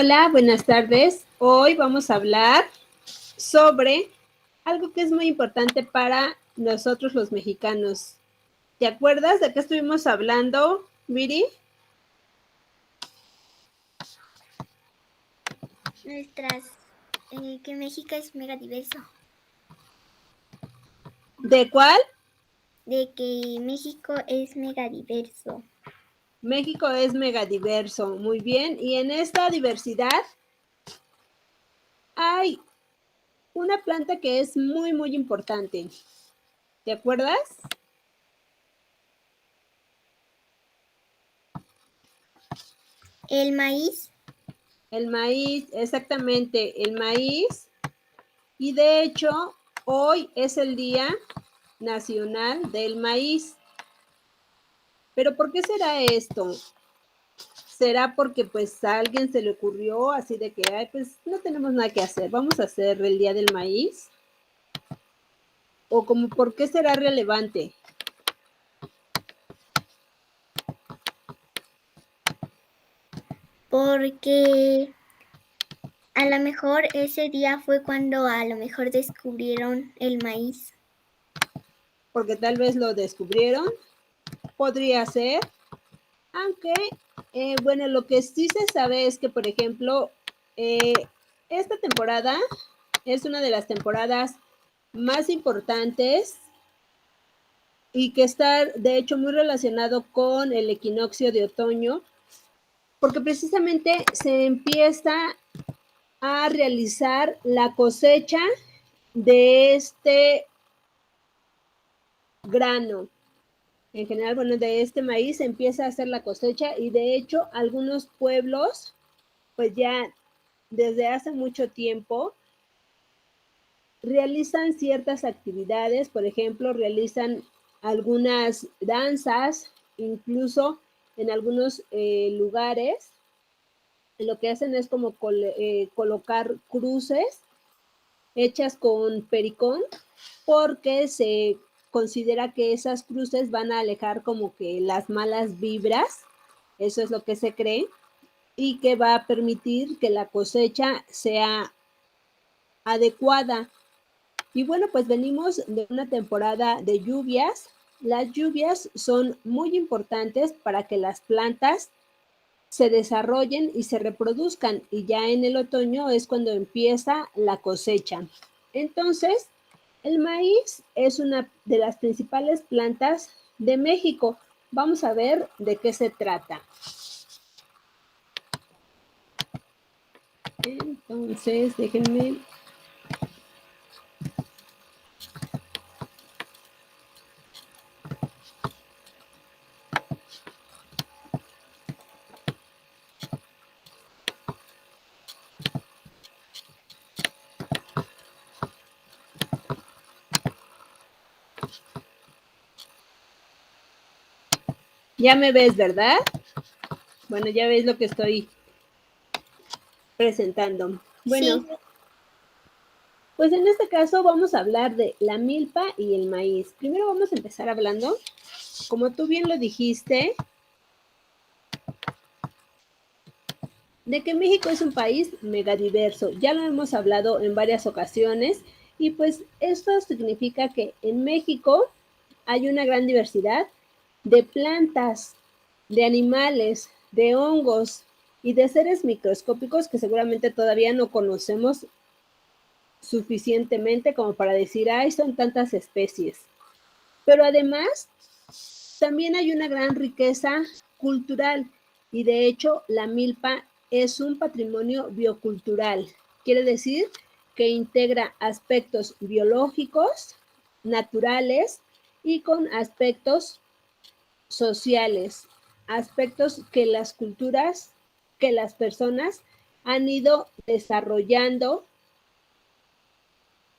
Hola, buenas tardes. Hoy vamos a hablar sobre algo que es muy importante para nosotros los mexicanos. ¿Te acuerdas de qué estuvimos hablando, Viri? Que México es mega diverso. ¿De cuál? De que México es mega diverso. México es megadiverso, muy bien. Y en esta diversidad hay una planta que es muy, muy importante. ¿Te acuerdas? El maíz. El maíz, exactamente, el maíz. Y de hecho, hoy es el Día Nacional del Maíz. Pero ¿por qué será esto? ¿Será porque pues a alguien se le ocurrió así de que, ay, pues no tenemos nada que hacer, vamos a hacer el Día del Maíz? ¿O como por qué será relevante? Porque a lo mejor ese día fue cuando a lo mejor descubrieron el maíz. Porque tal vez lo descubrieron, podría ser, aunque, bueno, lo que sí se sabe es que, por ejemplo, esta temporada es una de las temporadas más importantes y que está, de hecho, muy relacionado con el equinoccio de otoño, porque precisamente se empieza a realizar la cosecha de este grano. En general, bueno, de este maíz se empieza a hacer la cosecha y de hecho algunos pueblos, pues ya desde hace mucho tiempo, realizan ciertas actividades, por ejemplo, realizan algunas danzas, incluso en algunos lugares, lo que hacen es como colocar cruces hechas con pericón, porque se considera que esas cruces van a alejar como que las malas vibras, eso es lo que se cree, y que va a permitir que la cosecha sea adecuada. Y bueno, pues venimos de una temporada de lluvias. Las lluvias son muy importantes para que las plantas se desarrollen y se reproduzcan, y ya en el otoño es cuando empieza la cosecha. Entonces, el maíz es una de las principales plantas de México. Vamos a ver de qué se trata. Entonces, déjenme. Ya me ves, ¿verdad? Bueno, ya ves lo que estoy presentando. Bueno, Sí. pues en este caso vamos a hablar de la milpa y el maíz. Primero vamos a empezar hablando, como tú bien lo dijiste, de que México es un país megadiverso. Ya lo hemos hablado en varias ocasiones y pues esto significa que en México hay una gran diversidad de plantas, de animales, de hongos y de seres microscópicos que seguramente todavía no conocemos suficientemente como para decir, ay, son tantas especies. Pero además, también hay una gran riqueza cultural y de hecho la milpa es un patrimonio biocultural. Quiere decir que integra aspectos biológicos, naturales y con aspectos sociales, aspectos que las culturas, que las personas han ido desarrollando.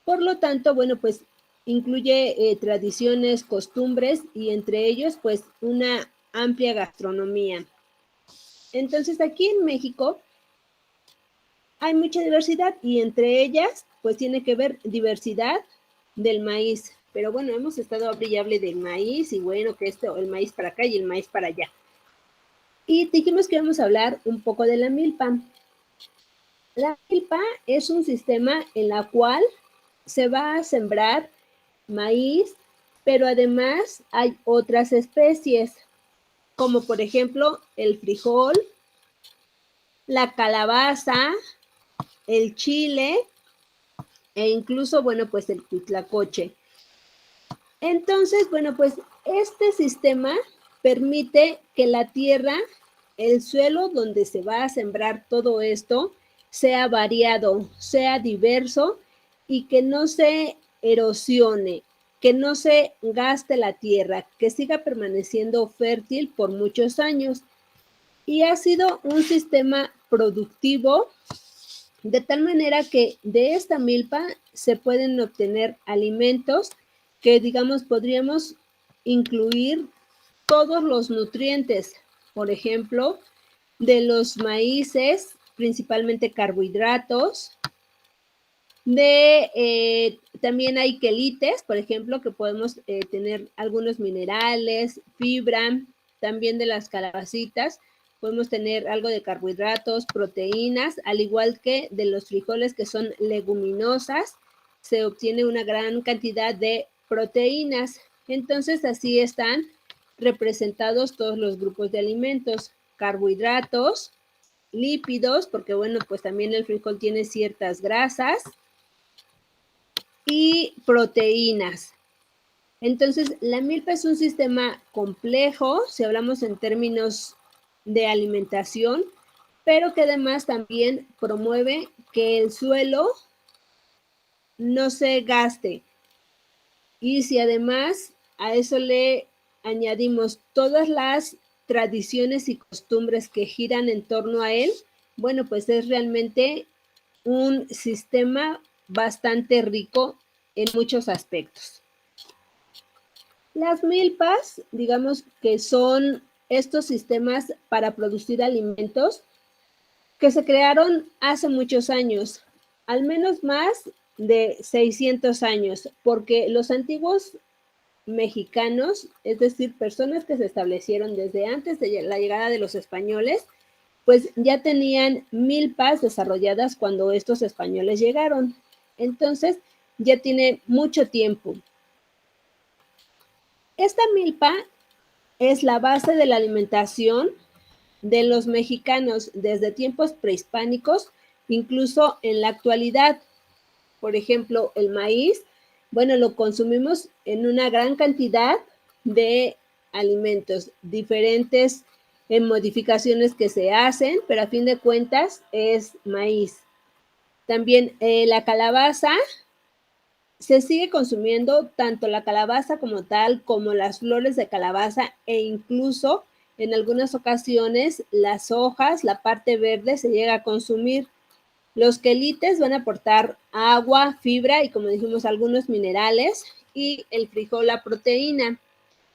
Por lo tanto, bueno, pues incluye tradiciones, costumbres y entre ellos, pues una amplia gastronomía. Entonces, aquí en México hay mucha diversidad y entre ellas, pues tiene que ver diversidad del maíz. Pero bueno, hemos estado hable del maíz y bueno, que esto, el maíz para acá y el maíz para allá. Y dijimos que vamos a hablar un poco de la milpa. La milpa es un sistema en la cual se va a sembrar maíz, pero además hay otras especies, como por ejemplo el frijol, la calabaza, el chile e incluso, bueno, pues el huitlacoche. Entonces, bueno, pues este sistema permite que la tierra, el suelo donde se va a sembrar todo esto, sea variado, sea diverso y que no se erosione, que no se gaste la tierra, que siga permaneciendo fértil por muchos años. Y ha sido un sistema productivo de tal manera que de esta milpa se pueden obtener alimentos que, digamos, podríamos incluir todos los nutrientes, por ejemplo, de los maíces, principalmente carbohidratos, también hay quelites, por ejemplo, que podemos tener algunos minerales, fibra, también de las calabacitas, podemos tener algo de carbohidratos, proteínas, al igual que de los frijoles que son leguminosas, se obtiene una gran cantidad de proteínas. Entonces, así están representados todos los grupos de alimentos, carbohidratos, lípidos, porque bueno, pues también el frijol tiene ciertas grasas, y proteínas. Entonces, la milpa es un sistema complejo, si hablamos en términos de alimentación, pero que además también promueve que el suelo no se gaste. Y si además a eso le añadimos todas las tradiciones y costumbres que giran en torno a él, bueno, pues es realmente un sistema bastante rico en muchos aspectos. Las milpas, digamos que son estos sistemas para producir alimentos que se crearon hace muchos años, al menos más de 600 años, porque los antiguos mexicanos, es decir, personas que se establecieron desde antes de la llegada de los españoles, pues ya tenían milpas desarrolladas cuando estos españoles llegaron. Entonces, ya tiene mucho tiempo. Esta milpa es la base de la alimentación de los mexicanos desde tiempos prehispánicos, incluso en la actualidad. Por ejemplo, el maíz, bueno, lo consumimos en una gran cantidad de alimentos, diferentes modificaciones que se hacen, pero a fin de cuentas es maíz. También la calabaza, se sigue consumiendo tanto la calabaza como tal, como las flores de calabaza e incluso en algunas ocasiones las hojas, la parte verde se llega a consumir. Los quelites van a aportar agua, fibra y como dijimos algunos minerales y el frijol la proteína.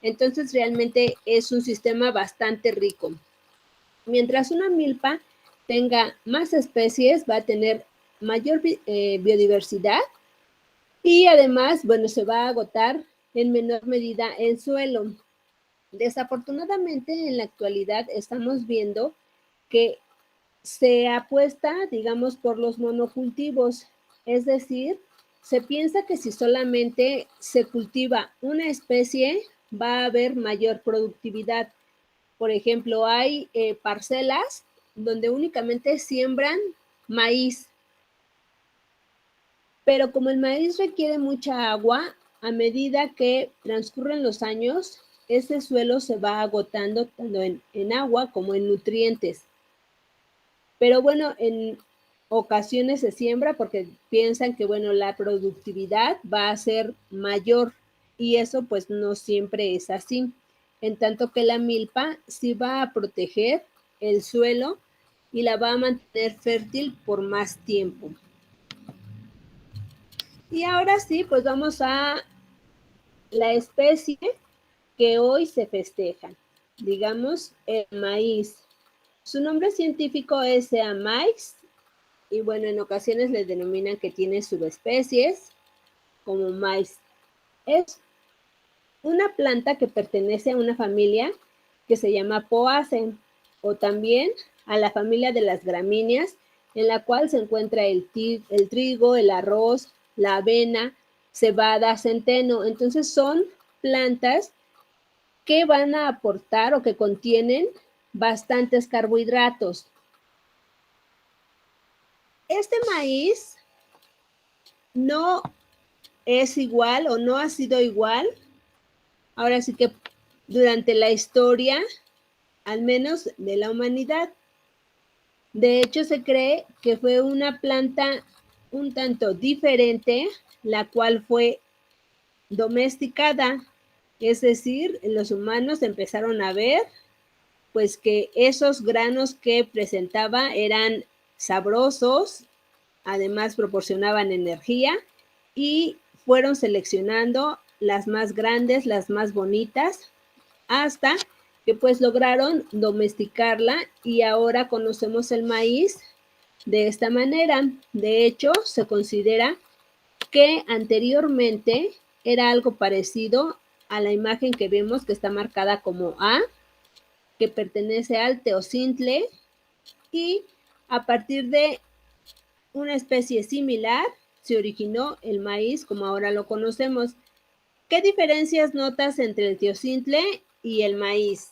Entonces realmente es un sistema bastante rico. Mientras una milpa tenga más especies, va a tener mayor biodiversidad y además, bueno, se va a agotar en menor medida el suelo. Desafortunadamente, en la actualidad estamos viendo que se apuesta, digamos, por los monocultivos, es decir, se piensa que si solamente se cultiva una especie, va a haber mayor productividad. Por ejemplo, hay parcelas donde únicamente siembran maíz, pero como el maíz requiere mucha agua, a medida que transcurren los años, ese suelo se va agotando tanto en agua como en nutrientes. Pero bueno, en ocasiones se siembra porque piensan que, bueno, la productividad va a ser mayor y eso pues no siempre es así. En tanto que la milpa sí va a proteger el suelo y la va a mantener fértil por más tiempo. Y ahora sí, pues vamos a la especie que hoy se festeja, digamos, el maíz. Su nombre científico es Sea maíz y bueno, en ocasiones les denominan que tiene subespecies como maíz. Es una planta que pertenece a una familia que se llama Poaceae o también a la familia de las gramíneas en la cual se encuentra el trigo, el arroz, la avena, cebada, centeno. Entonces son plantas que van a aportar o que contienen bastantes carbohidratos. Este maíz no es igual o no ha sido igual, ahora sí que durante la historia, al menos de la humanidad. De hecho, se cree que fue una planta un tanto diferente, la cual fue domesticada, es decir, los humanos empezaron a ver pues que esos granos que presentaba eran sabrosos, además proporcionaban energía y fueron seleccionando las más grandes, las más bonitas, hasta que pues lograron domesticarla y ahora conocemos el maíz de esta manera. De hecho, se considera que anteriormente era algo parecido a la imagen que vemos que está marcada como A, que pertenece al teocintle, y a partir de una especie similar se originó el maíz como ahora lo conocemos. ¿Qué diferencias notas entre el teocintle y el maíz?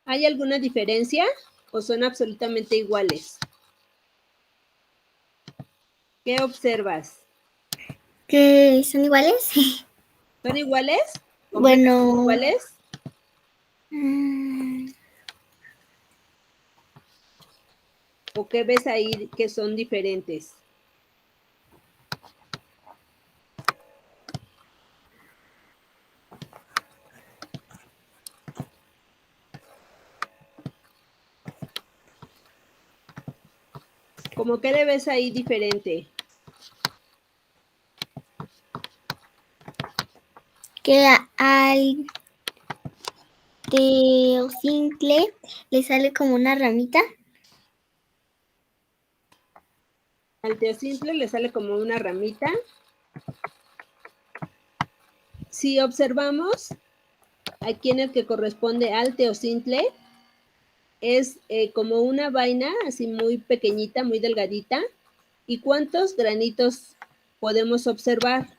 ¿Hay alguna diferencia o son absolutamente iguales? ¿Qué observas? ¿Que son iguales? ¿Son iguales? Bueno, ¿Iguales? ¿O qué ves ahí que son diferentes? ¿Cómo qué le ves ahí diferente? que al teocintle le sale como una ramita. Al teocintle le sale como una ramita. Si observamos, aquí en el que corresponde al teocintle, es como una vaina así muy pequeñita, muy delgadita. ¿Y cuántos granitos podemos observar?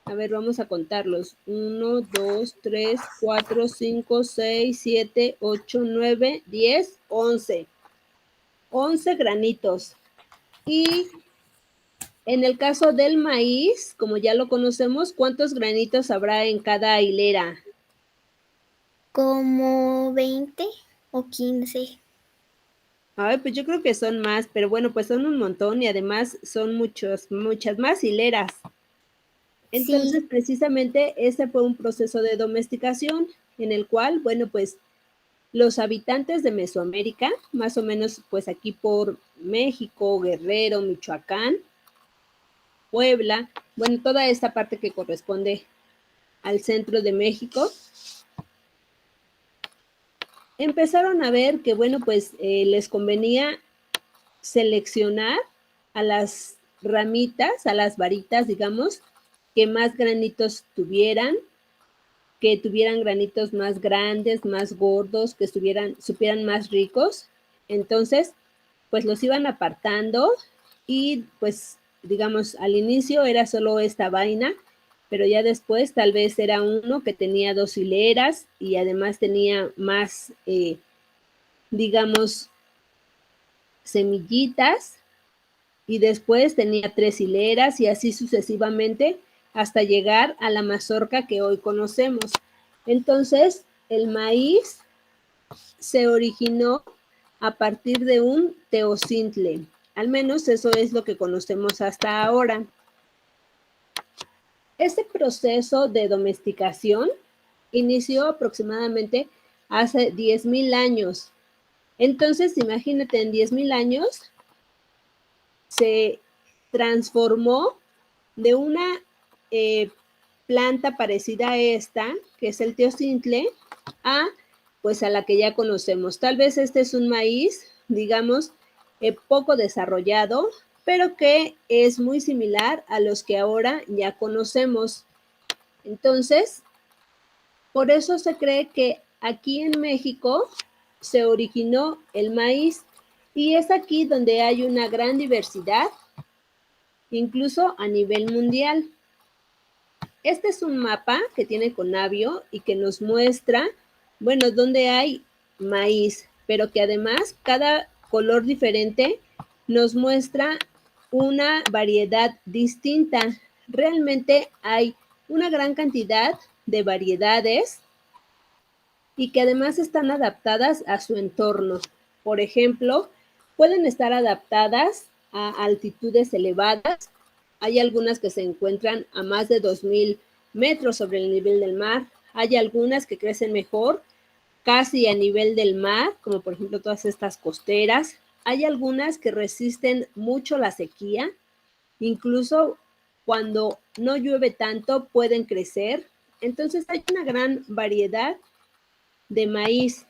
A ver, vamos a contarlos. 1, 2, 3, 4, 5, 6, 7, 8, 9, 10, 11. 11 granitos. Y en el caso del maíz, como ya lo conocemos, ¿cuántos granitos habrá en cada hilera? Como 20 o 15. Ay, pues yo creo que son más, pero bueno, pues son un montón y además son muchas más hileras. Entonces, Sí, precisamente ese fue un proceso de domesticación en el cual, bueno, pues los habitantes de Mesoamérica, más o menos pues aquí por México, Guerrero, Michoacán, Puebla, bueno, toda esta parte que corresponde al centro de México, empezaron a ver que, bueno, pues les convenía seleccionar a las ramitas, a las varitas, digamos, que más granitos tuvieran, que tuvieran granitos más grandes, más gordos, que supieran más ricos. Entonces, pues los iban apartando y pues, digamos, al inicio era solo esta vaina, pero ya después tal vez era uno que tenía 2 hileras y además tenía más, digamos, semillitas, y después tenía 3 hileras y así sucesivamente hasta llegar a la mazorca que hoy conocemos. Entonces, el maíz se originó a partir de un teocintle. Al menos eso es lo que conocemos hasta ahora. Este proceso de domesticación inició aproximadamente hace 10,000 años. Entonces, imagínate, en 10,000 años se transformó de una planta parecida a esta, que es el teocintle, a pues a la que ya conocemos. Tal vez este es un maíz, digamos, poco desarrollado, pero que es muy similar a los que ahora ya conocemos. Entonces, por eso se cree que aquí en México se originó el maíz y es aquí donde hay una gran diversidad, incluso a nivel mundial. Este es un mapa que tiene Conavio y que nos muestra, bueno, dónde hay maíz, pero que además cada color diferente nos muestra una variedad distinta. Realmente hay una gran cantidad de variedades y que además están adaptadas a su entorno. Por ejemplo, pueden estar adaptadas a altitudes elevadas. Hay algunas que se encuentran a más de 2000 metros sobre el nivel del mar. Hay algunas que crecen mejor casi a nivel del mar, como por ejemplo todas estas costeras. Hay algunas que resisten mucho la sequía, incluso cuando no llueve tanto pueden crecer. Entonces hay una gran variedad de maíz.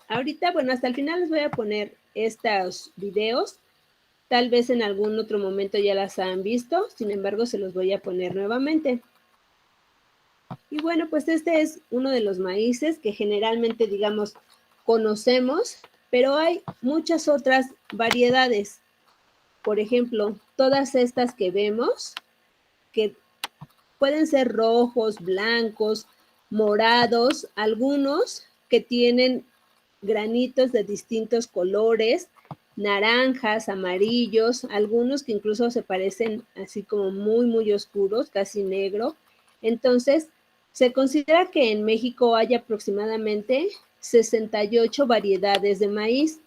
Ahorita, bueno, hasta el final les voy a poner estos videos. Tal vez en algún otro momento ya las han visto, sin embargo, se los voy a poner nuevamente. Y bueno, pues este es uno de los maíces que generalmente, digamos, conocemos, pero hay muchas otras variedades. Por ejemplo, todas estas que vemos, que pueden ser rojos, blancos, morados, algunos que tienen granitos de distintos colores, naranjas, amarillos, algunos que incluso se parecen así como muy, muy oscuros, casi negro. Entonces, se considera que en México hay aproximadamente 68 variedades de maíz.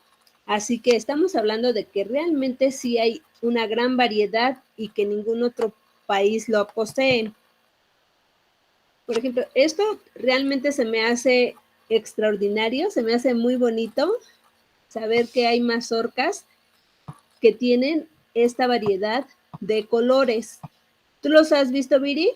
Así que estamos hablando de que realmente sí hay una gran variedad y que ningún otro país lo posee. Por ejemplo, esto realmente se me hace extraordinario, se me hace muy bonito saber que hay mazorcas que tienen esta variedad de colores. ¿Tú los has visto, Viri?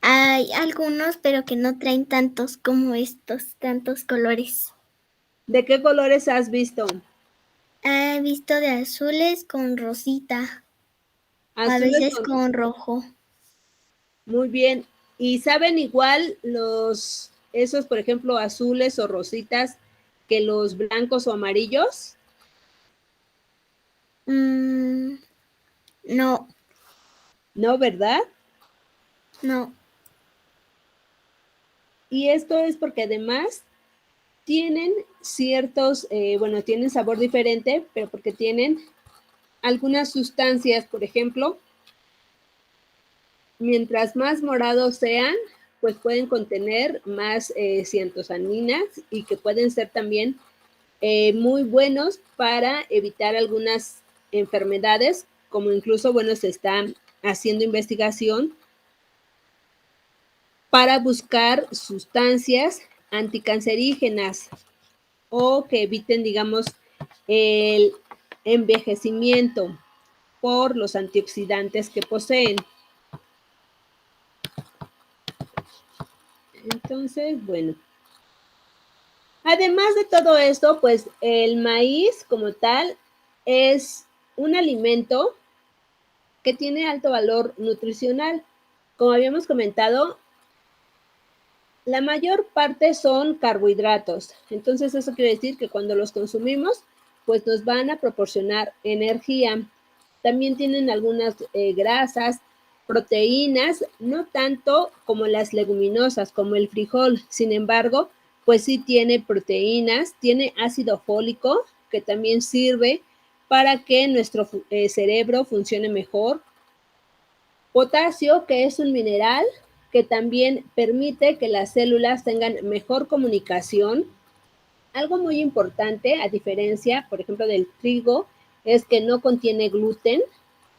Hay algunos, pero que no traen tantos como estos, tantos colores. ¿De qué colores has visto? He visto de azules con rosita, o a Azules veces con... con rojo. Muy bien. ¿Y saben igual esos, por ejemplo, azules o rositas que los blancos o amarillos? No, No, ¿verdad? no. Y esto es porque además tienen ciertos, bueno, tienen sabor diferente, pero porque tienen algunas sustancias, por ejemplo, mientras más morados sean, pues pueden contener más ciantosaninas y que pueden ser también muy buenos para evitar algunas enfermedades, como incluso, bueno, se está haciendo investigación para buscar sustancias anticancerígenas o que eviten, digamos, el envejecimiento por los antioxidantes que poseen. Entonces, bueno. Además de todo esto, pues el maíz como tal es un alimento que tiene alto valor nutricional. Como habíamos comentado, la mayor parte son carbohidratos. Entonces eso quiere decir que cuando los consumimos, pues nos van a proporcionar energía. También tienen algunas grasas, proteínas, no tanto como las leguminosas, como el frijol. Sin embargo, pues sí tiene proteínas, tiene ácido fólico, que también sirve para que nuestro cerebro funcione mejor. Potasio, que es un mineral que también permite que las células tengan mejor comunicación. Algo muy importante, a diferencia, por ejemplo, del trigo, es que no contiene gluten,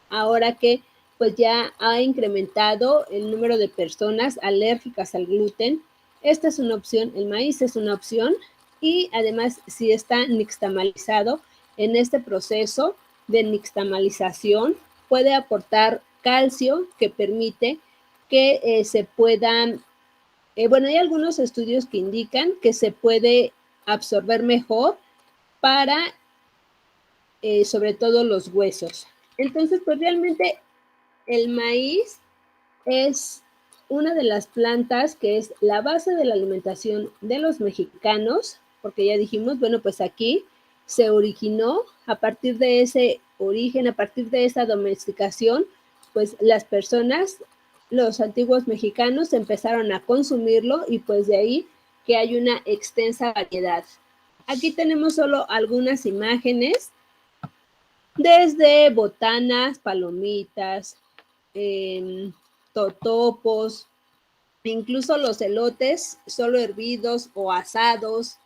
ahora que pues ya ha incrementado el número de personas alérgicas al gluten. Esta es una opción, el maíz es una opción y además si está nixtamalizado en este proceso de nixtamalización puede aportar calcio que permite que se puedan, bueno, hay algunos estudios que indican que se puede absorber mejor para sobre todo los huesos. Entonces, pues realmente el maíz es una de las plantas que es la base de la alimentación de los mexicanos, porque ya dijimos, bueno, pues aquí se originó a partir de ese origen, a partir de esa domesticación, pues las personas, los antiguos mexicanos empezaron a consumirlo y pues de ahí que hay una extensa variedad. Aquí tenemos solo algunas imágenes, desde botanas, palomitas, totopos, incluso los elotes solo hervidos o asados,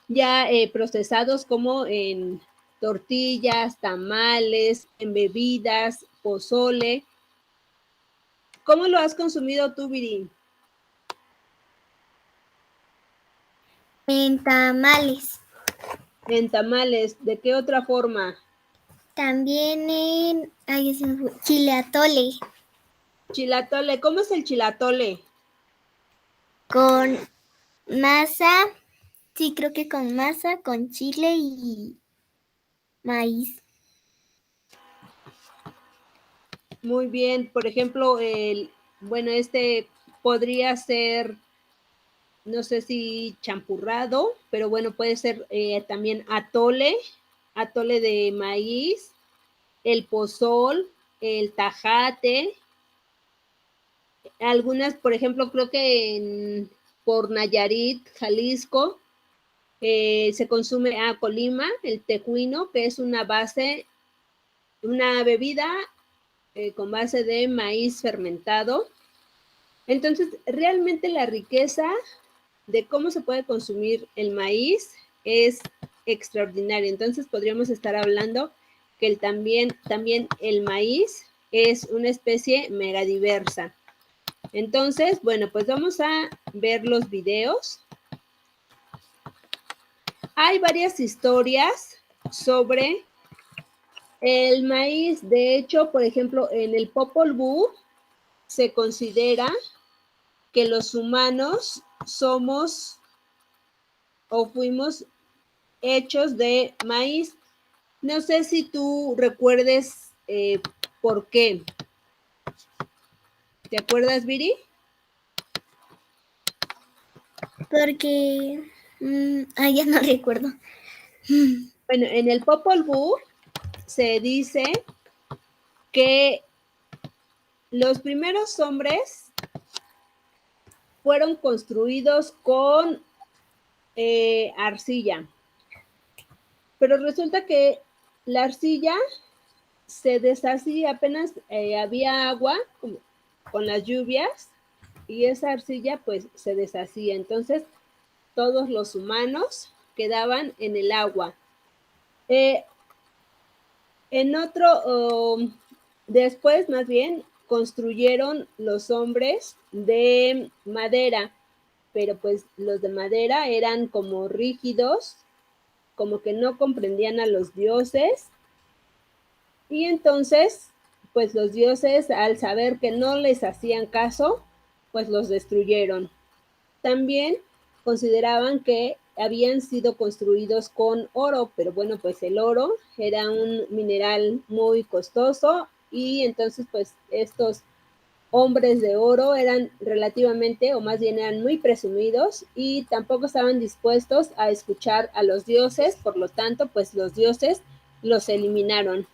ya procesados como en tortillas, tamales, en bebidas, pozole. ¿Cómo lo has consumido tú, Viri? En tamales. En tamales, ¿de qué otra forma? También en chile atole. Chilatole, ¿cómo es el chilatole? Con masa, sí, creo que con masa, con chile y maíz. Muy bien, por ejemplo, bueno, este podría ser, no sé si champurrado, pero bueno, puede ser también atole de maíz, el pozol, el tajate, algunas, por ejemplo, creo que por Nayarit, Jalisco, se consume a Colima, el tejuino, que es una base, una bebida con base de maíz fermentado. Entonces, realmente la riqueza de cómo se puede consumir el maíz es extraordinaria. Entonces, podríamos estar hablando que también el maíz es una especie megadiversa. Entonces, bueno, pues vamos a ver los videos. Hay varias historias sobre el maíz. De hecho, por ejemplo, en el Popol Vuh se considera que los humanos somos o fuimos hechos de maíz. No sé si tú recuerdes por qué. ¿Te acuerdas, Viri? Porque, ya no recuerdo. Bueno, en el Popol Vuh se dice que los primeros hombres fueron construidos con arcilla, pero resulta que la arcilla se deshacía apenas había agua con las lluvias y esa arcilla pues se deshacía. Entonces todos los humanos quedaban en el agua. En otro, después más bien, construyeron los hombres de madera, pero pues los de madera eran como rígidos, como que no comprendían a los dioses, y entonces, pues los dioses, al saber que no les hacían caso, pues los destruyeron. También consideraban que habían sido construidos con oro, pero bueno, pues el oro era un mineral muy costoso y entonces pues estos hombres de oro eran relativamente, o más bien eran muy presumidos y tampoco estaban dispuestos a escuchar a los dioses, por lo tanto pues los dioses los eliminaron.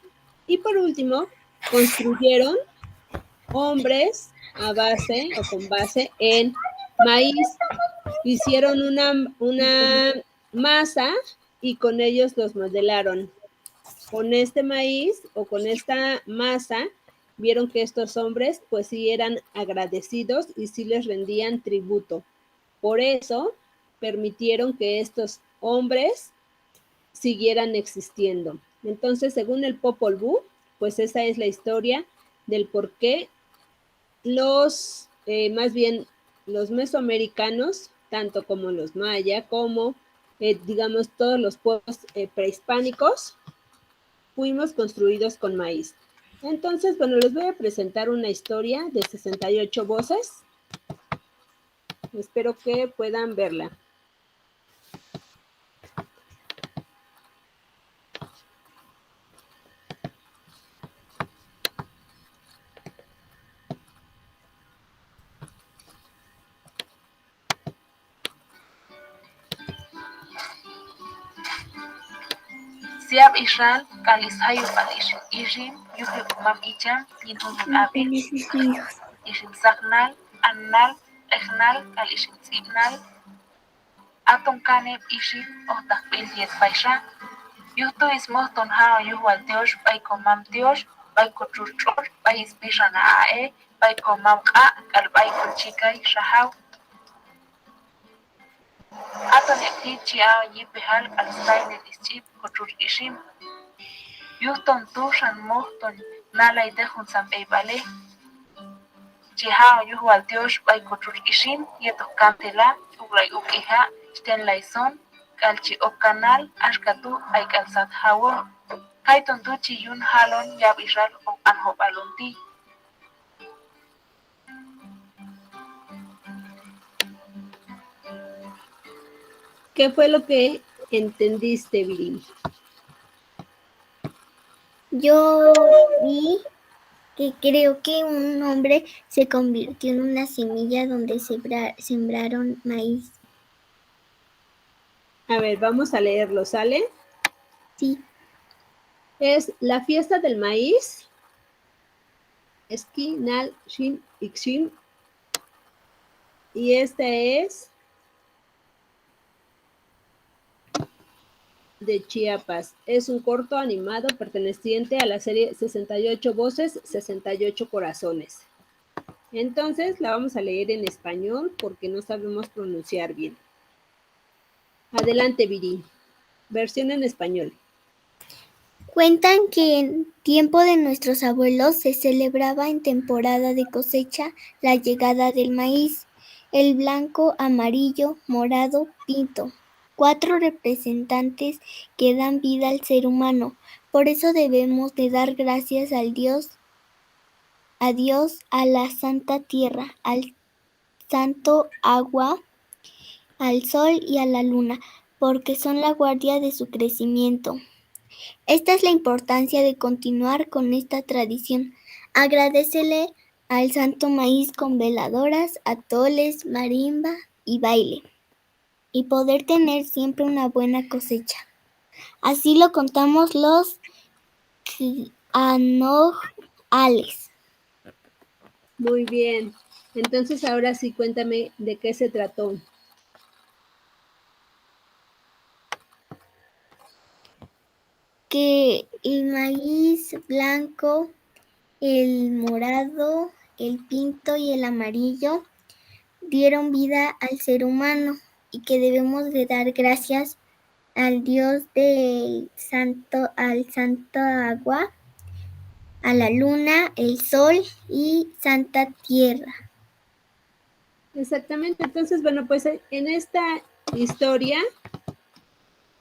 Y por último, construyeron hombres a base o con base en maíz. Hicieron una masa y con ellos los modelaron. Con este maíz o con esta masa, vieron que estos hombres pues sí eran agradecidos y sí les rendían tributo. Por eso permitieron que estos hombres siguieran existiendo. Entonces, según el Popol Vuh, pues esa es la historia del por qué más bien los mesoamericanos, tanto como los maya, como digamos todos los pueblos prehispánicos, fuimos construidos con maíz. Entonces, bueno, les voy a presentar una historia de 68 voces. Espero que puedan verla. Siab Israel, Kalis Hayu Palish, Ishim, Yuhi Umam Icham, Tinun Abil, Ishim Saknal, Annal, Echnal, Kalishim Sibnal, Atom Kane, Ishim, Otak Pindiet Paisha, Yuto is Mohton Hao, Yuhual Dios, by Comam Dios, by Kochuchor, by Ispishana Ae, by Comam A, Kalbai Kuchikai, Shahau, Aton Etichia, Yipihal, Alstein, Ischip, Kochur Ishim, Yuton Tushan Mohton, Nala Idehun Sampe Bale, Chihao Yuhual Dios, by Kochur Ishim, Yeto Cantela, Uglai Ukiha, Sten Laison, Kalchi Okanal, Ashkatu, ay Kalsat Hawo, Kaiton Tuchi Yun Halon, Yab Israel, o Anho Balunti. ¿Qué fue lo que entendiste, Viri? Yo vi que creo que un hombre se convirtió en una semilla donde sembraron maíz. A ver, vamos a leerlo, ¿sale? Sí. Es la fiesta del maíz. Esqui, Nal, Shin, Ixim. Y esta es de Chiapas. Es un corto animado perteneciente a la serie 68 voces, 68 corazones. Entonces la vamos a leer en español porque no sabemos pronunciar bien. Adelante, Viri. Versión en español. Cuentan que en tiempo de nuestros abuelos se celebraba en temporada de cosecha la llegada del maíz, el blanco, amarillo, morado, pinto. 4 representantes que dan vida al ser humano. Por eso debemos de dar gracias a Dios, a la santa tierra, al santo agua, al sol y a la luna, porque son la guardia de su crecimiento. Esta es la importancia de continuar con esta tradición. Agradécele al santo maíz con veladoras, atoles, marimba y baile, y poder tener siempre una buena cosecha. Así lo contamos los Anojales. Muy bien. Entonces ahora sí cuéntame de qué se trató. Que el maíz blanco, el morado, el pinto y el amarillo dieron vida al ser humano y que debemos de dar gracias al Dios del santo, al santo agua, a la luna, el sol y santa tierra. Exactamente. Entonces, bueno, pues en esta historia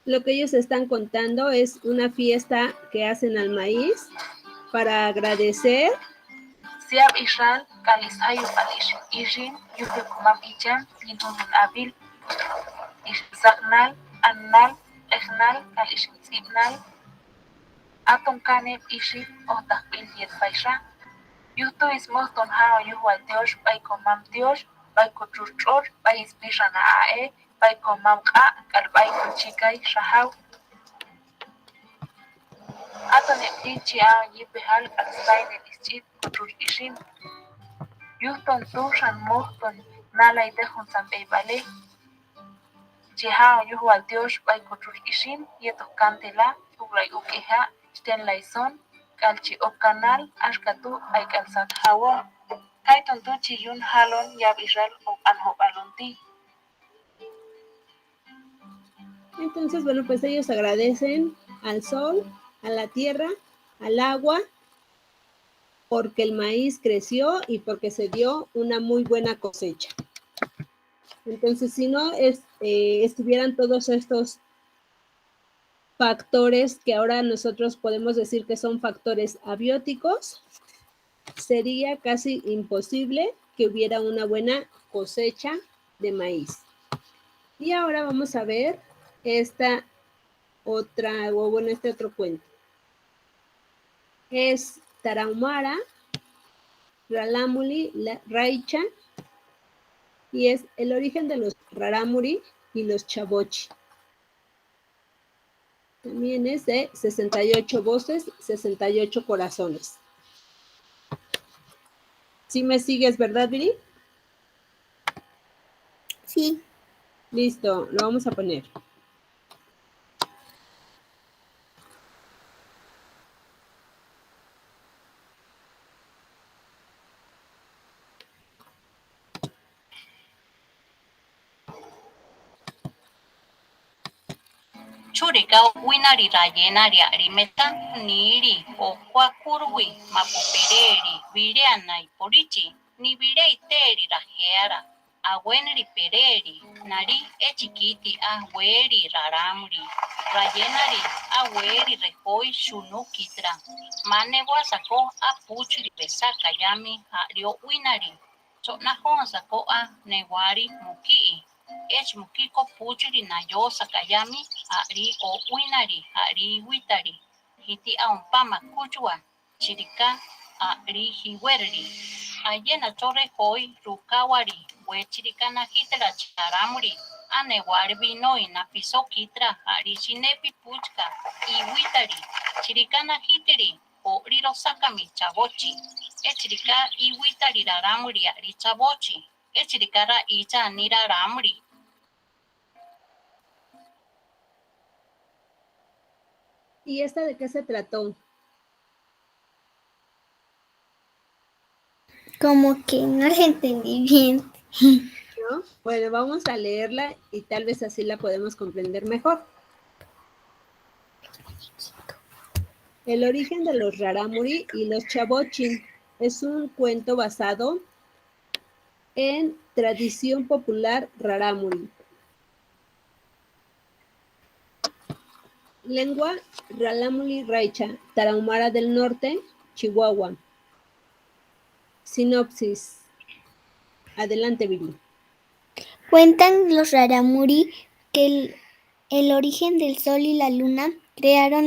lo que ellos están contando es una fiesta que hacen al maíz para agradecer. Siab Israel, Kalis Hayu Palish, Ishim, Yuhi Kumam Icham, Tinun Abil, Ishim Saknal, Annal, Echnal, Kalishim Sibnal, Atom Kane, Ishim, Otak Pindiet Paisha, Yuto is Mohton Hao, Yuhual Dios, by Comam Dios, by Kochuchor, by Ispishana Ae, by Comam A, Kalbai Kuchikai, Shahau, Aton Etichia, Yipihal, Alstein, Ischip, Kochur Ishim, Yuton Tushan Mohton, Nala Idehun Sampe Bale, Chihao Yuhual Dios, by Kochur Ishim, Yeto Cantela, Uglai Ukiha, Sten Laison, Kalchi Okanal, Ashkatu, ay Kalsat Hawo, Kaiton Tuchi Yun Halon, Yab Israel, o Anho Balunti. Entonces, bueno, pues ellos agradecen al sol, a la tierra, al agua, porque el maíz creció y porque se dio una muy buena cosecha. Entonces, si no estuvieran todos estos factores que ahora nosotros podemos decir que son factores abióticos, sería casi imposible que hubiera una buena cosecha de maíz. Y ahora vamos a ver este otro cuento. Es Tarahumara, Rarámuri, Raicha, y es el origen de los Rarámuri y los Chavochi. También es de 68 voces, 68 corazones. ¿Sí me sigues, verdad, Viri? Sí. Listo, lo vamos a poner. Churika winari rayenari arimeta niri o kwakurwi mapupereri viriana y porichi ni virei teri rajera awenri pereri nari echikiti aweri raramri rayenari aweri rehoi shunukitra mane wasako apuchri besaka yami ario winari chona sako a newari muki mukiko puchri nayosa kayami ari o winari ari witari hiti aunpama kuchua chirika ari hiwerri ayena chorre hoi rukawari wechirika na hitera charamuri anewari binoi na piso kitra ari chinepi puchka y witari chirika na hiteri o riro sakami chabochi echirika y witari raramuri ari chabochi echirikara icha nira ramuri. ¿Y esta de qué se trató? Como que no la entendí bien. ¿No? Bueno, vamos a leerla y tal vez así la podemos comprender mejor. El origen de los rarámuri y los chabochin es un cuento basado en tradición popular rarámuri. Lengua Rarámuri Raicha, Tarahumara del Norte, Chihuahua. Sinopsis. Adelante, Viri. Cuentan los rarámuri que el origen del sol y la luna crearon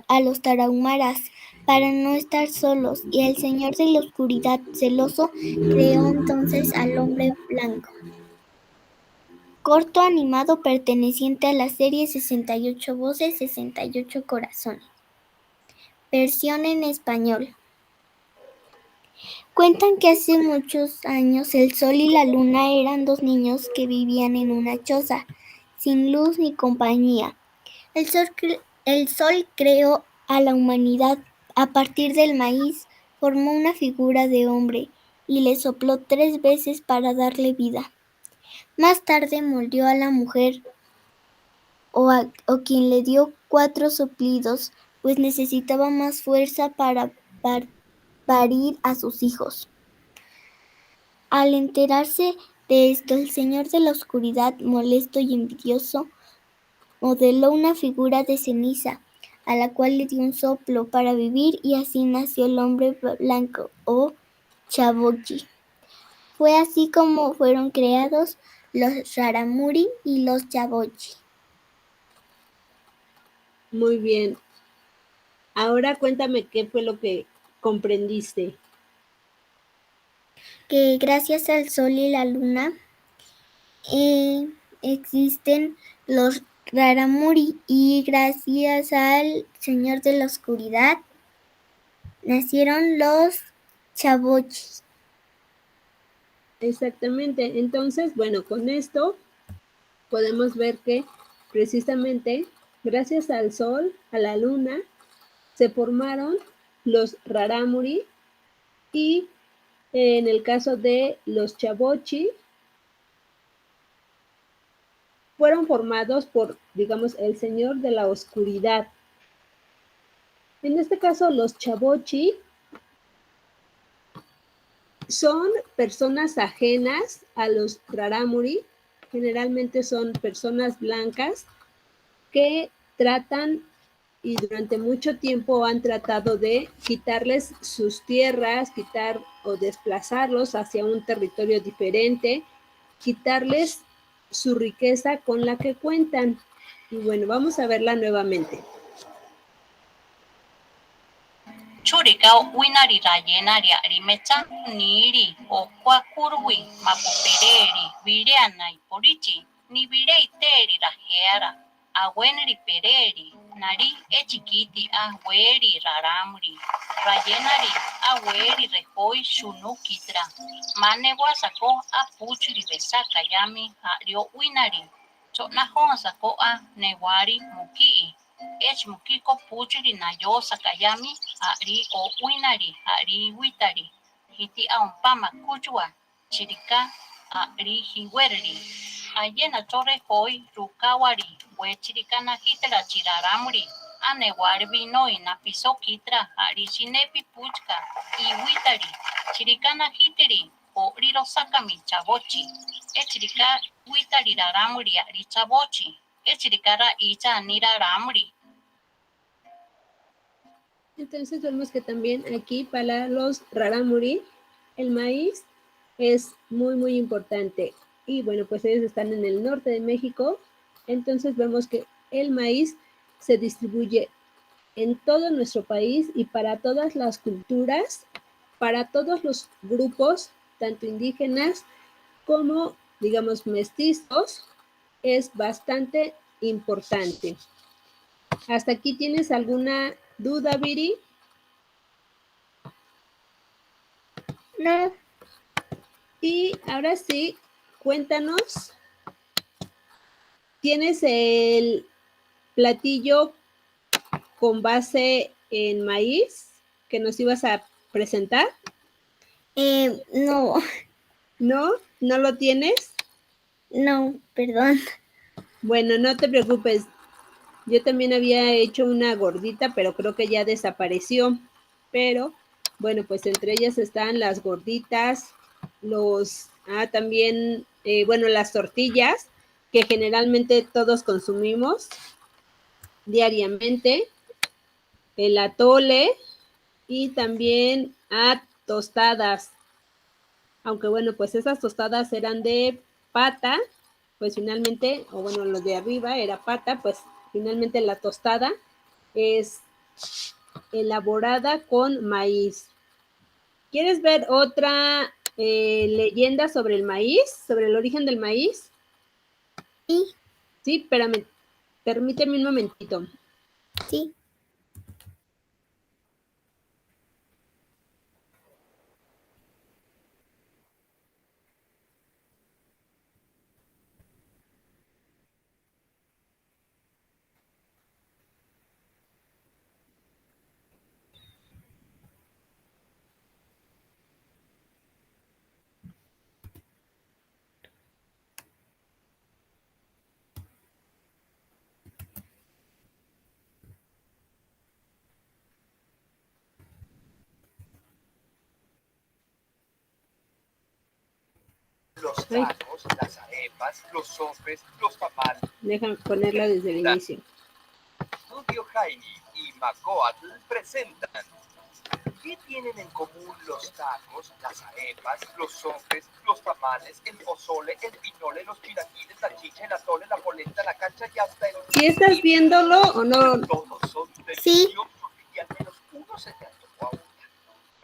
a los tarahumaras para no estar solos, y el señor de la oscuridad celoso creó entonces al hombre blanco. Corto animado perteneciente a la serie 68 voces, 68 corazones. Versión en español. Cuentan que hace muchos años el sol y la luna eran dos niños que vivían en una choza, sin luz ni compañía. El sol creó a la humanidad a partir del maíz, formó una figura de hombre y le sopló 3 veces para darle vida. Más tarde moldeó a la mujer o quien le dio 4 soplidos, pues necesitaba más fuerza para parir a sus hijos. Al enterarse de esto, el señor de la oscuridad, molesto y envidioso, modeló una figura de ceniza, a la cual le dio un soplo para vivir, y así nació el hombre blanco o Chabochi. Fue así como fueron creados los rarámuri y los chabochi. Muy bien. Ahora cuéntame qué fue lo que comprendiste. Que gracias al sol y la luna existen los rarámuri, y gracias al señor de la oscuridad nacieron los chabochis. Exactamente. Entonces, bueno, con esto podemos ver que precisamente gracias al sol, a la luna, se formaron los rarámuri y en el caso de los chabochi fueron formados por, digamos, el señor de la oscuridad. En este caso, los chabochi son personas ajenas a los rarámuri, generalmente son personas blancas que tratan y durante mucho tiempo han tratado de quitarles sus tierras, quitar o desplazarlos hacia un territorio diferente, quitarles su riqueza con la que cuentan. Y bueno, vamos a verla nuevamente. Churika winari rayenari arimecha niri o kwakurwi mapupereri viriana y porichi ni virei teri rajera awenri pereri, nari echikiti ahueri raramri, rayenari ahueri rehoi shunukitra, manegua sacó a puchiri besaka yami ario winari, chonahon sacó a newari muki, ech mukiko puchiri nayo sakayami ari o winari, ari witari, hiti aompama kuchua, chirika ari hiwerri. Ayena torre hoy rukawari wechirikana hitra chiraramuri anewari vinoi na piso kitra ari shinepi puchka iwitari chirikana hitiri o riro sakami chabochi echirika witari raramuri ari chabochi echirikara icha nira ramuri. Entonces vemos que también aquí para los raramuri el maíz es muy importante. Y bueno, pues ellos están en el norte de México, entonces vemos que el maíz se distribuye en todo nuestro país y para todas las culturas, para todos los grupos, tanto indígenas como, digamos, mestizos, es bastante importante. ¿Hasta aquí tienes alguna duda, Viri? No. Y ahora sí, cuéntanos, ¿tienes el platillo con base en maíz que nos ibas a presentar? No. ¿No? ¿No lo tienes? No, perdón. Bueno, no te preocupes. Yo también había hecho una gordita, pero creo que ya desapareció. Pero, bueno, pues entre ellas están las gorditas, también, bueno, las tortillas que generalmente todos consumimos diariamente, el atole y también tostadas. Aunque bueno, pues esas tostadas eran de pata, pues finalmente, o bueno, lo de arriba era pata, pues finalmente la tostada es elaborada con maíz. ¿Quieres ver otra leyenda sobre el maíz, sobre el origen del maíz? Sí. Sí, espérame, permíteme un momentito. Sí. Los tacos, las arepas, los sopes, los tamales. Déjame ponerla desde el inicio. Rubio Jaime y Macoatl presentan. ¿Qué tienen en común los tacos, las arepas, los sopes, los tamales, el pozole, el pinole, los chilaquiles, la chicha, el atole, la polenta, la cancha y hasta el... ¿Sí estás viéndolo o no? Todos son Sí. deliciosos y al menos uno se te antojó ahora.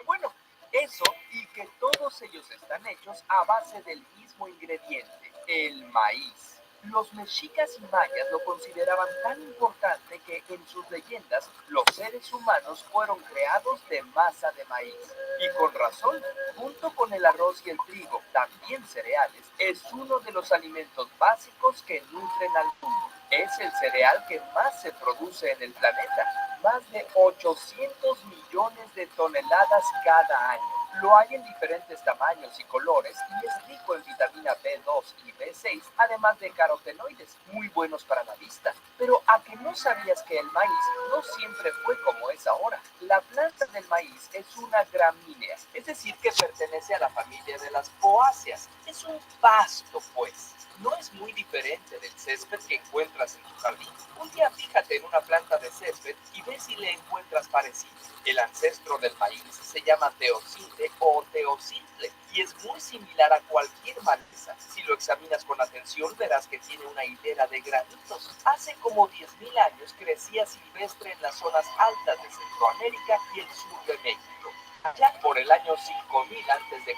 Bueno, eso y que todos ellos están hechos a base del mismo ingrediente, el maíz. Los mexicas y mayas lo consideraban tan importante que en sus leyendas los seres humanos fueron creados de masa de maíz. Y con razón, junto con el arroz y el trigo, también cereales, es uno de los alimentos básicos que nutren al mundo. Es el cereal que más se produce en el planeta, más de 800 millones de toneladas cada año. Lo hay en diferentes tamaños y colores y es rico en vitamina B2 y B6, además de carotenoides, muy buenos para la vista. Pero ¿a que no sabías que el maíz no siempre fue como es ahora? La planta del maíz es una gramínea, es decir, que pertenece a la familia de las poáceas. Es un pasto, pues. No es muy diferente del césped que encuentras en tu jardín. Un día fíjate en una planta de césped y ve si le encuentras parecido. El ancestro del maíz se llama teocinte o teocintle y es muy similar a cualquier maleza. Si lo examinas con atención verás que tiene una hilera de granitos. Hace como 10.000 años crecía silvestre en las zonas altas de Centroamérica y el sur de México. Ya por el año 5000 a.C.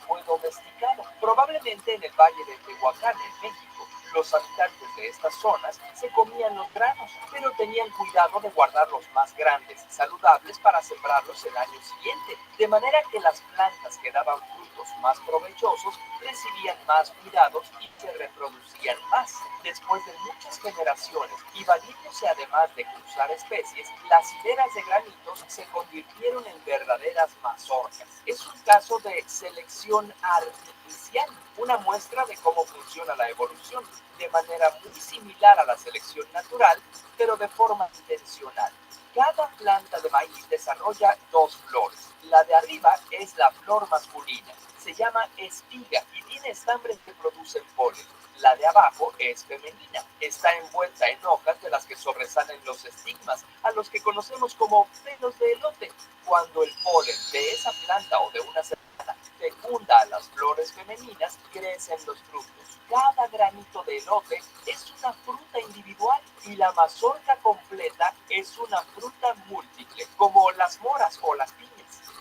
fue domesticado, probablemente en el valle de Tehuacán, en México. Los habitantes de estas zonas se comían los granos, pero tenían cuidado de guardar los más grandes y saludables para sembrarlos el año siguiente, de manera que las plantas que daban frutos más provechosos recibían más cuidados y se reproducían más. Después de muchas generaciones y valiéndose además de cruzar especies, las hileras de granitos se convirtieron en verdaderas mazorcas. Es un caso de selección artificial, una muestra de cómo funciona la evolución, de manera muy similar a la selección natural, pero de forma intencional. Cada planta de maíz desarrolla dos flores. La de arriba es la flor masculina, se llama espiga y tiene estambres que producen polen. La de abajo es femenina, está envuelta en hojas de las que sobresalen los estigmas, a los que conocemos como pelos de elote. Cuando el polen de esa planta o de una semilla fecunda a las flores femeninas, crecen los frutos. Cada granito de elote es una fruta individual y la mazorca completa es una fruta múltiple, como las moras o las piñas.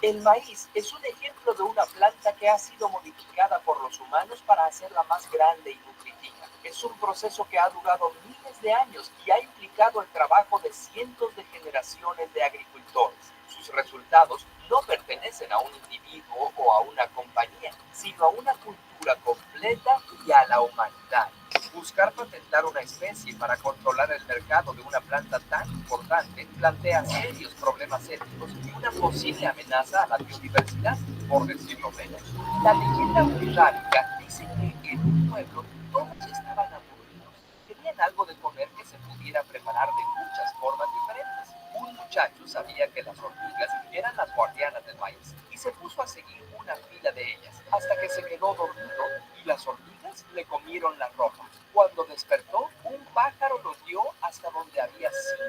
El maíz es un ejemplo de una planta que ha sido modificada por los humanos para hacerla más grande y nutritiva. Es un proceso que ha durado miles de años y ha implicado el trabajo de cientos de generaciones de agricultores. Sus resultados no pertenecen a un individuo o a una compañía, sino a una cultura completa y a la humanidad. Buscar patentar una especie para controlar el mercado de una planta tan importante plantea serios problemas éticos y una posible amenaza a la biodiversidad, por decirlo menos. La leyenda británica dice que en un pueblo todos estaban aburridos. Querían algo de comer que se pudiera preparar de muchas formas diferentes. Un muchacho sabía que las hormigas eran las guardianas del maíz y se puso a seguir una fila de ellas hasta que se quedó dormido y las hormigas le comieron la ropa. Cuando despertó, un pájaro lo guió hasta donde había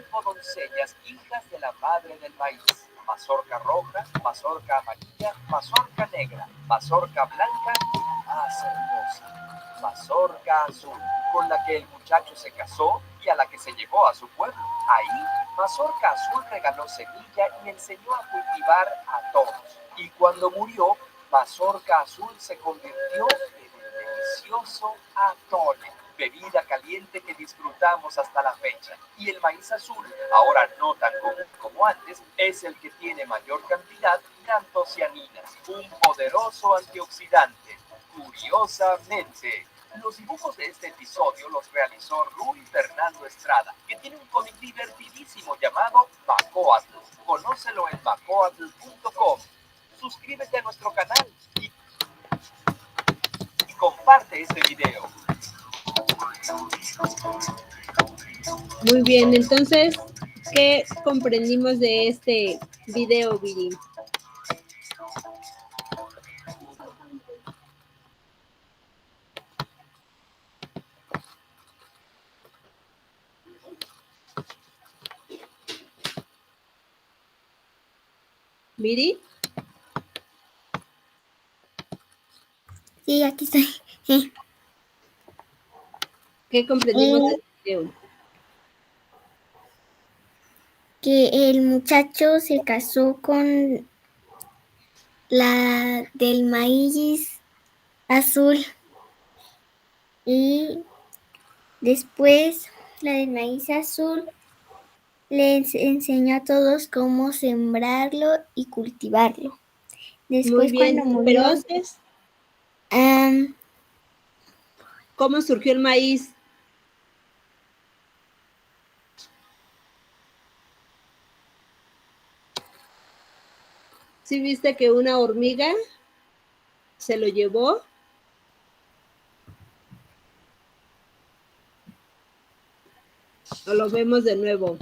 5 doncellas, hijas de la madre del maíz. Mazorca roja, mazorca amarilla, mazorca negra, mazorca blanca y la más hermosa, mazorca azul, con la que el muchacho se casó y a la que se llevó a su pueblo. Ahí, Mazorca Azul regaló semilla y enseñó a cultivar a todos. Y cuando murió, Mazorca Azul se convirtió en el delicioso atole, bebida caliente que disfrutamos hasta la fecha. Y el maíz azul, ahora no tan común como antes, es el que tiene mayor cantidad de antocianinas, un poderoso antioxidante. Curiosamente, los dibujos de este episodio los realizó Rui Fernando Estrada, que tiene un cómic divertidísimo llamado Macoatl. Conócelo en macoatl.com. Suscríbete a nuestro canal y comparte este video. Muy bien, entonces, ¿qué comprendimos de este video, Viri? ¿Viri? Sí, aquí estoy. Sí. ¿Qué comprendimos de este video? Que el muchacho se casó con la del maíz azul y después la del maíz azul les enseñó a todos cómo sembrarlo y cultivarlo. Muy Después bien, cuando pero murió, antes, ¿cómo surgió el maíz? ¿Sí viste que una hormiga se lo llevó? ¿O lo vemos de nuevo?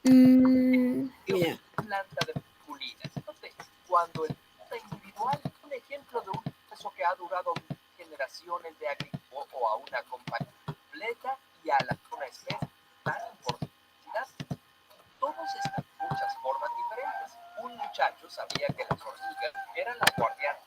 Mira. Planta de masculinas. Entonces, cuando el planta individual es un ejemplo de un proceso que ha durado generaciones de agricultores o a una compañía completa y a una especie tan importante. Todos están de muchas formas diferentes. Un muchacho sabía que las hormigas eran las guardianas.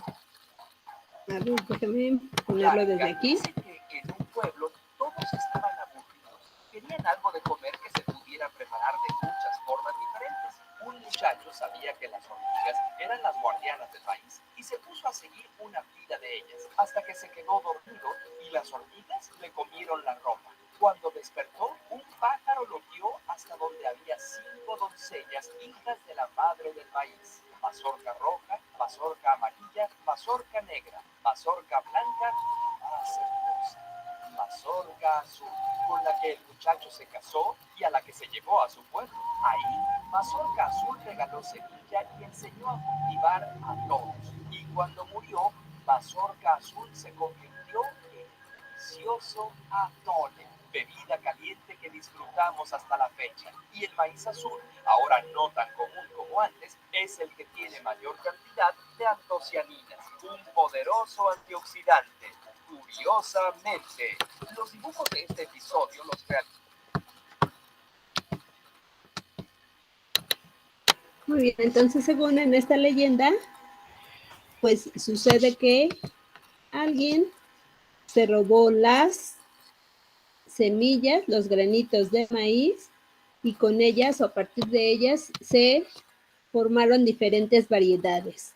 A ver, déjame ponerlo desde aquí. Dice que en un pueblo todos estaban aburridos. Querían algo de comer que se pudiera preparar de muchas formas diferentes. Un muchacho sabía que las hormigas eran las guardianas del maíz y se puso a seguir una fila de ellas hasta que se quedó dormido y las hormigas le comieron la ropa. Cuando despertó, un pájaro lo guió hasta donde había 5 doncellas, hijas de la madre del maíz. Mazorca roja, mazorca amarilla, mazorca negra, mazorca blanca, más hermosa, mazorca azul, con la que el muchacho se casó y a la que se llevó a su pueblo. Ahí, Mazorca Azul regaló semilla y enseñó a cultivar a todos. Y cuando murió, Mazorca Azul se convirtió en delicioso atole, bebida caliente que disfrutamos hasta la fecha. Y el maíz azul, ahora no tan común como antes, es el que tiene mayor cantidad de antocianinas, un poderoso antioxidante. Curiosamente, los dibujos de este episodio los realizó. Muy bien, entonces según en esta leyenda, pues sucede que alguien se robó las semillas, los granitos de maíz, y con ellas o a partir de ellas se formaron diferentes variedades.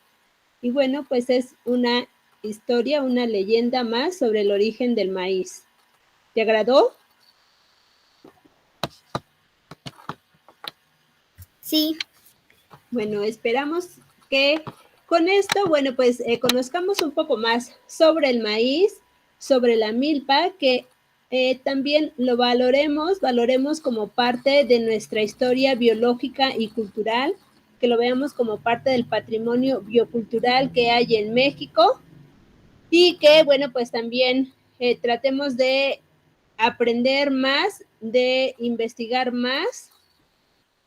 Y bueno, pues es una historia, una leyenda más sobre el origen del maíz. ¿Te agradó? Sí. Bueno, esperamos que con esto, bueno, pues conozcamos un poco más sobre el maíz, sobre la milpa, que también lo valoremos como parte de nuestra historia biológica y cultural, que lo veamos como parte del patrimonio biocultural que hay en México y que, bueno, pues también tratemos de aprender más, de investigar más,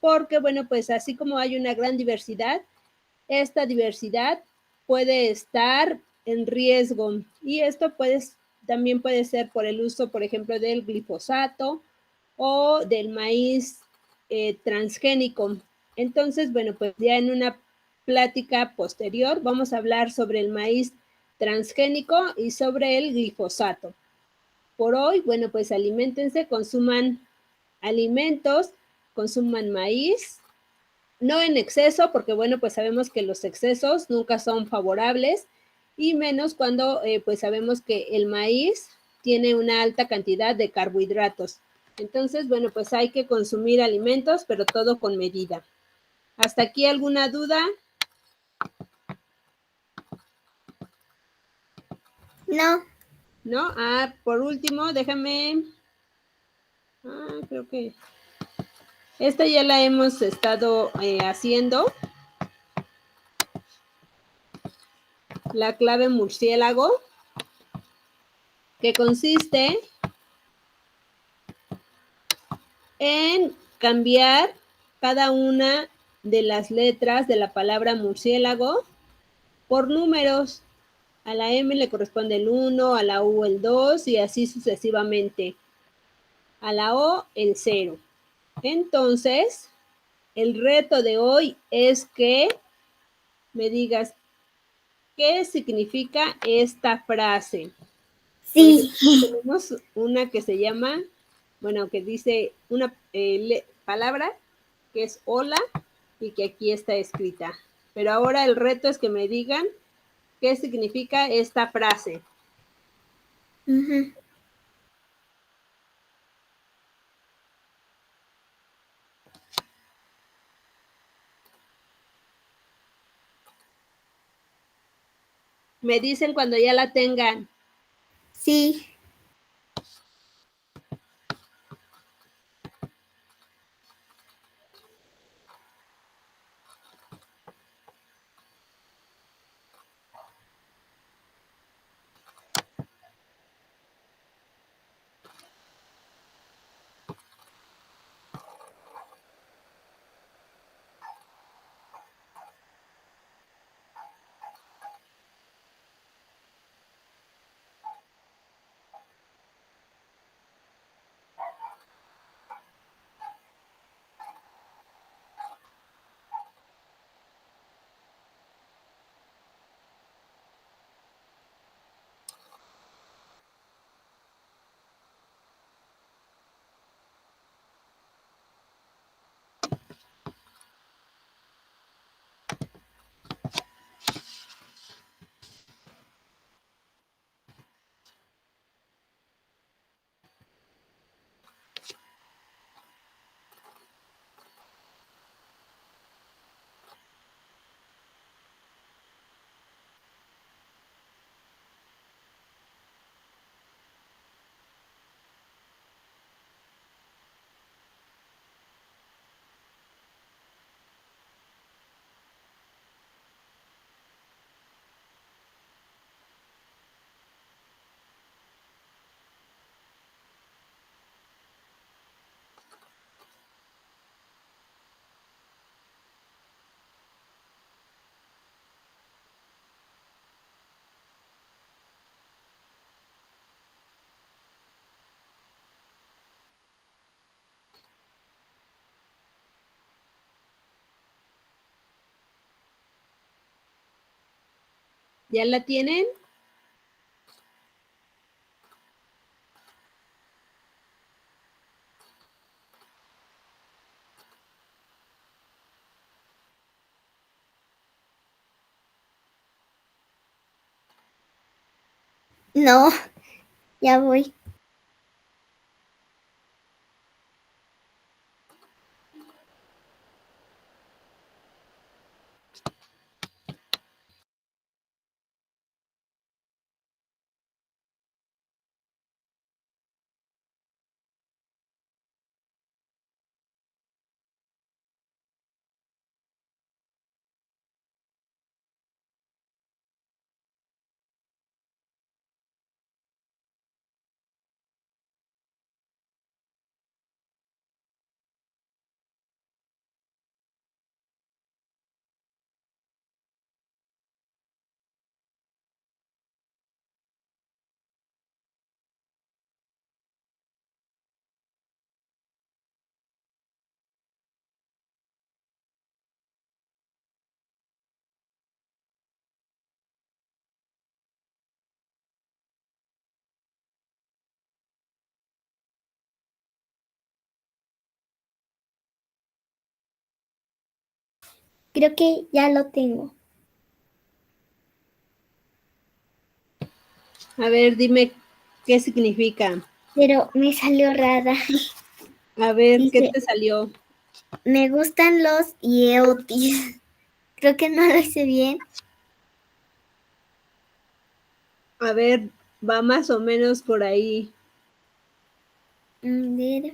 porque, bueno, pues así como hay una gran diversidad, esta diversidad puede estar en riesgo y esto también puede ser por el uso, por ejemplo, del glifosato o del maíz transgénico. Entonces, bueno, pues ya en una plática posterior vamos a hablar sobre el maíz transgénico y sobre el glifosato. Por hoy, bueno, pues aliméntense, consuman alimentos, consuman maíz, no en exceso, porque bueno, pues sabemos que los excesos nunca son favorables y menos cuando pues sabemos que el maíz tiene una alta cantidad de carbohidratos. Entonces, bueno, pues hay que consumir alimentos, pero todo con medida. ¿Hasta aquí alguna duda? No. ¿No? Por último, déjame... creo que... Esta ya la hemos estado haciendo. La clave murciélago, que consiste en cambiar cada una de las letras de la palabra murciélago por números. A la M le corresponde el 1, a la U el 2 y así sucesivamente. A la O el 0. Entonces, el reto de hoy es que me digas qué significa esta frase. Sí. Pues, tenemos una que se llama, bueno, que dice una palabra que es hola y que aquí está escrita. Pero ahora el reto es que me digan qué significa esta frase. Uh-huh. Me dicen cuando ya la tengan. Sí. ¿Ya la tienen? No, ya voy. Creo que ya lo tengo. A ver, dime qué significa. Pero me salió rara. A ver, ¿qué Dice, te salió? me gustan los yeotis. Creo que no lo hice bien. A ver, va más o menos por ahí. A ver.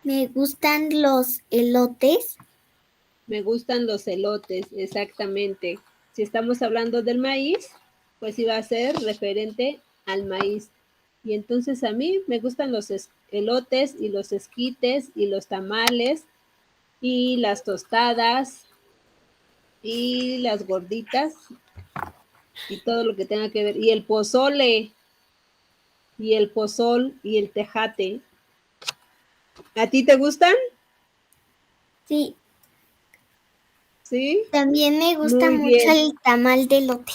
Me gustan los elotes. Me gustan los elotes, exactamente. Si estamos hablando del maíz, pues iba a ser referente al maíz. Y entonces a mí me gustan los elotes y los esquites y los tamales y las tostadas y las gorditas y todo lo que tenga que ver. Y el pozole y el pozol y el tejate. ¿A ti te gustan? Sí. Sí. También me gusta Muy mucho bien. el tamal de elote.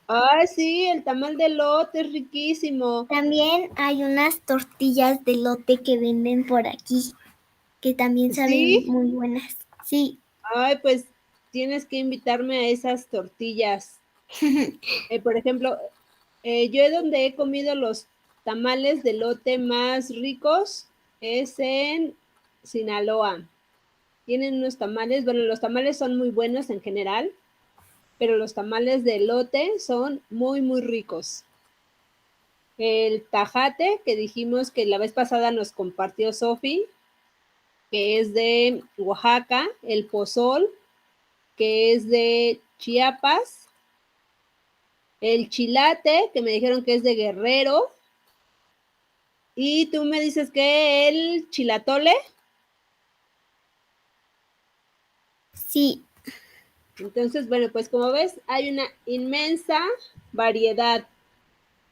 Ah, sí, el tamal de elote es riquísimo. También hay unas tortillas de elote que venden por aquí, que también saben ¿Sí? muy buenas. Sí. Ay, pues tienes que invitarme a esas tortillas. Por ejemplo, yo donde he comido los tamales de elote más ricos es en Sinaloa. Tienen unos tamales, bueno, los tamales son muy buenos en general, pero los tamales de elote son muy, muy ricos. El tajate, que dijimos que la vez pasada nos compartió Sofi, que es de Oaxaca, el pozol, que es de Chiapas, el chilate, que me dijeron que es de Guerrero, y tú me dices que el chilatole. Sí. Entonces, bueno, pues como ves, hay una inmensa variedad.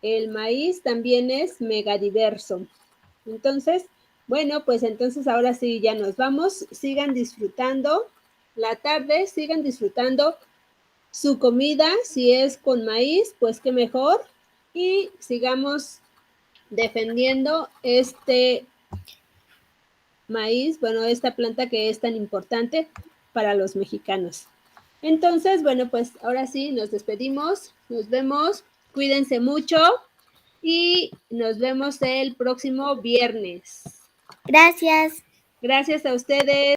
El maíz también es megadiverso. Entonces, bueno, pues entonces ahora sí ya nos vamos. Sigan disfrutando la tarde, sigan disfrutando su comida. Si es con maíz, pues qué mejor. Y sigamos defendiendo este maíz, bueno, esta planta que es tan importante para los mexicanos. Entonces, bueno, pues ahora sí nos despedimos, nos vemos, cuídense mucho y nos vemos el próximo viernes. Gracias. Gracias a ustedes.